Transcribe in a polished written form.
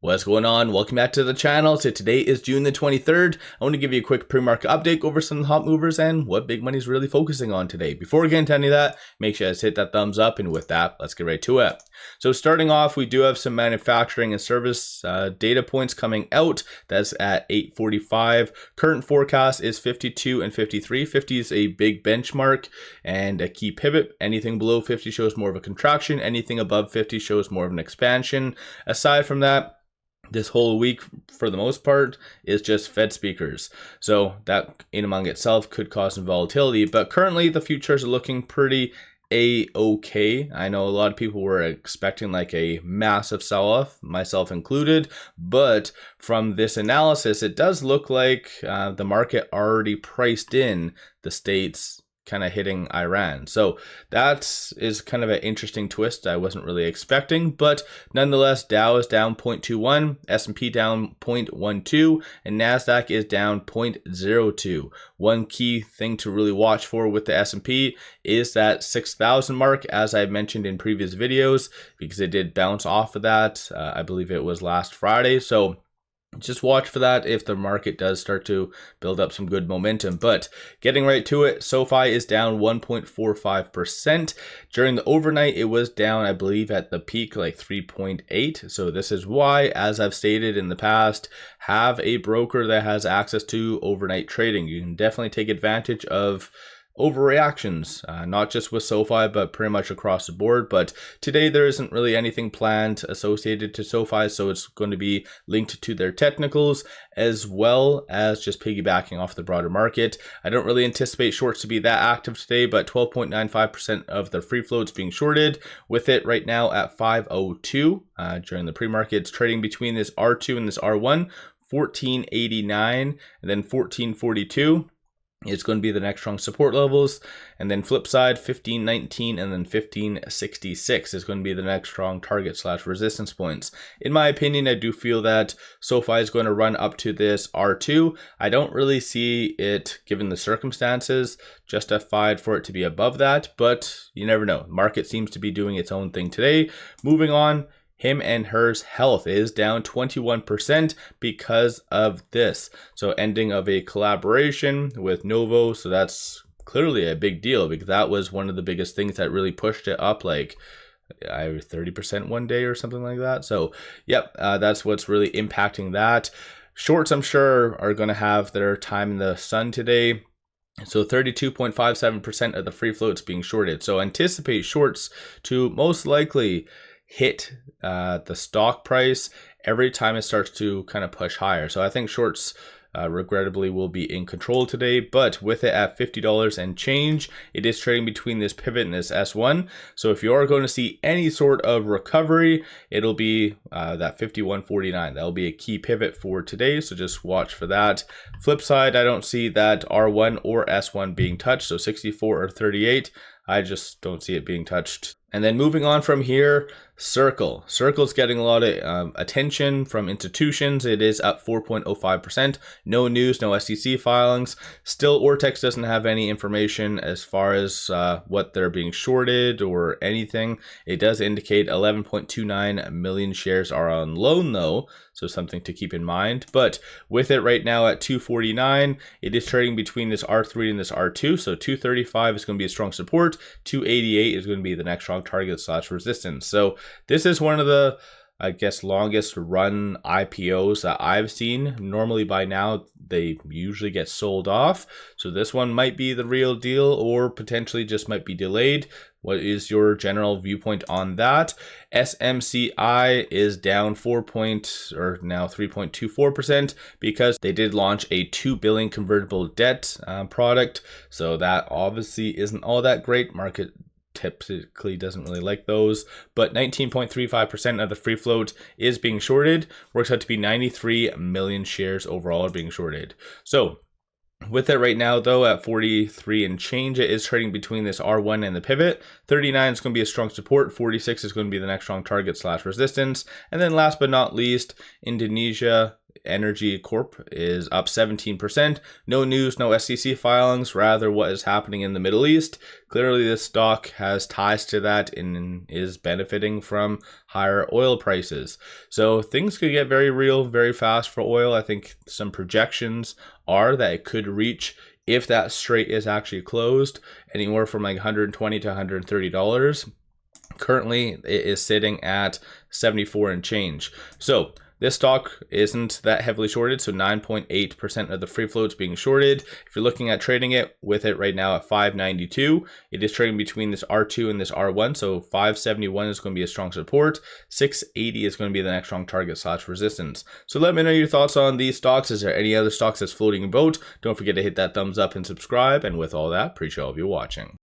What's going on? Welcome back to the channel. So today is June the 23rd. I want to give you a quick pre-market update over some hot movers and what big money is really focusing on today. Before we get into any of that, make sure you guys hit that thumbs up, and with that, let's get right to it. So starting off, we do have some manufacturing and service data points coming out. That's at 8:45. Current forecast is 52 and 53. 50 is a big benchmark and a key pivot. Anything below 50 shows more of a contraction. Anything above 50 shows more of an expansion. Aside from that, this whole week, for the most part, is just Fed speakers. So that in among itself could cause some volatility, but currently the futures are looking pretty A-okay. I know a lot of people were expecting like a massive sell-off, myself included, but from this analysis, it does look like the market already priced in the States kind of hitting Iran. So that is kind of an interesting twist I wasn't really expecting, but nonetheless, Dow is down 0.21, S&P down 0.12, and NASDAQ is down 0.02. One key thing to really watch for with the S&P is that 6,000 mark, as I mentioned in previous videos, because it did bounce off of that. I believe it was last Friday. So just watch for that if the market does start to build up some good momentum. But getting right to it, SOFI is down 1.45%. During the overnight, it was down, I believe, at the peak like 3.8. So this is why, as I've stated in the past, have a broker that has access to overnight trading. You can definitely take advantage of overreactions, not just with SOFI, but pretty much across the board. But today there isn't really anything planned associated to SOFI, so it's going to be linked to their technicals as well as just piggybacking off the broader market. I don't really anticipate shorts to be that active today, but 12.95% of the free floats being shorted, with it right now at 502 during the pre-market. It's trading between this R2 and this R1, 1489 and then 1442. It's going to be the next strong support levels, and then flip side 1519 and then 1566 is going to be the next strong target / resistance points. In my opinion, I do feel that SOFI is going to run up to this R2. I don't really see it, given the circumstances, justified for it to be above that, but you never know. Market seems to be doing its own thing today. Moving on, him and hers health is down 21% because of this. So ending of a collaboration with Novo. So that's clearly a big deal, because that was one of the biggest things that really pushed it up like 30% one day or something like that. So yep, that's what's really impacting that. Shorts, I'm sure, are going to have their time in the sun today. So 32.57% of the free floats being shorted. So anticipate shorts to most likely hit the stock price every time it starts to kind of push higher. So I think shorts regrettably will be in control today, but with it at $50 and change, it is trading between this pivot and this S1. So if you are going to see any sort of recovery, it'll be that 51.49. That'll be a key pivot for today, so just watch for that. Flip side, I don't see that R1 or S1 being touched, so 64 or 38, I just don't see it being touched. And then moving on from here, CRCL. CRCL is getting a lot of attention from institutions. It is up 4.05%. No news, no SEC filings. Still, Ortex doesn't have any information as far as what they're being shorted or anything. It does indicate 11.29 million shares are on loan though, so something to keep in mind. But with it right now at 249, it is trading between this R3 and this R2. So 235 is going to be a strong support. 288 is going to be the next strong target / resistance. So this is one of the, I guess, longest run IPOs that I've seen. Normally by now they usually get sold off, so this one might be the real deal or potentially just might be delayed. What is your general viewpoint on that? SMCI is down 3.24% because they did launch a $2 billion convertible debt product, so that obviously isn't all that great. Market typically doesn't really like those, but 19.35% of the free float is being shorted. Works out to be 93 million shares overall are being shorted. So with it right now though at 43 and change, it is trading between this R1 and the pivot. 39 is going to be a strong support. 46 is going to be the next strong target / resistance. And then last but not least, Indonesia Energy Corp is up 17%. No news, no SEC filings, rather what is happening in the Middle East. Clearly this stock has ties to that and is benefiting from higher oil prices. So things could get very real very fast for oil. I think some projections are that it could reach, if that strait is actually closed, anywhere from like $120 to $130. Currently, it is sitting at 74 and change. So this stock isn't that heavily shorted, so 9.8% of the free float's being shorted. If you're looking at trading it with it right now at 592, it is trading between this R2 and this R1, so 571 is going to be a strong support. 680 is going to be the next strong target / resistance. So let me know your thoughts on these stocks. Is there any other stocks that's floating your boat? Don't forget to hit that thumbs up and subscribe. And with all that, appreciate all of you watching.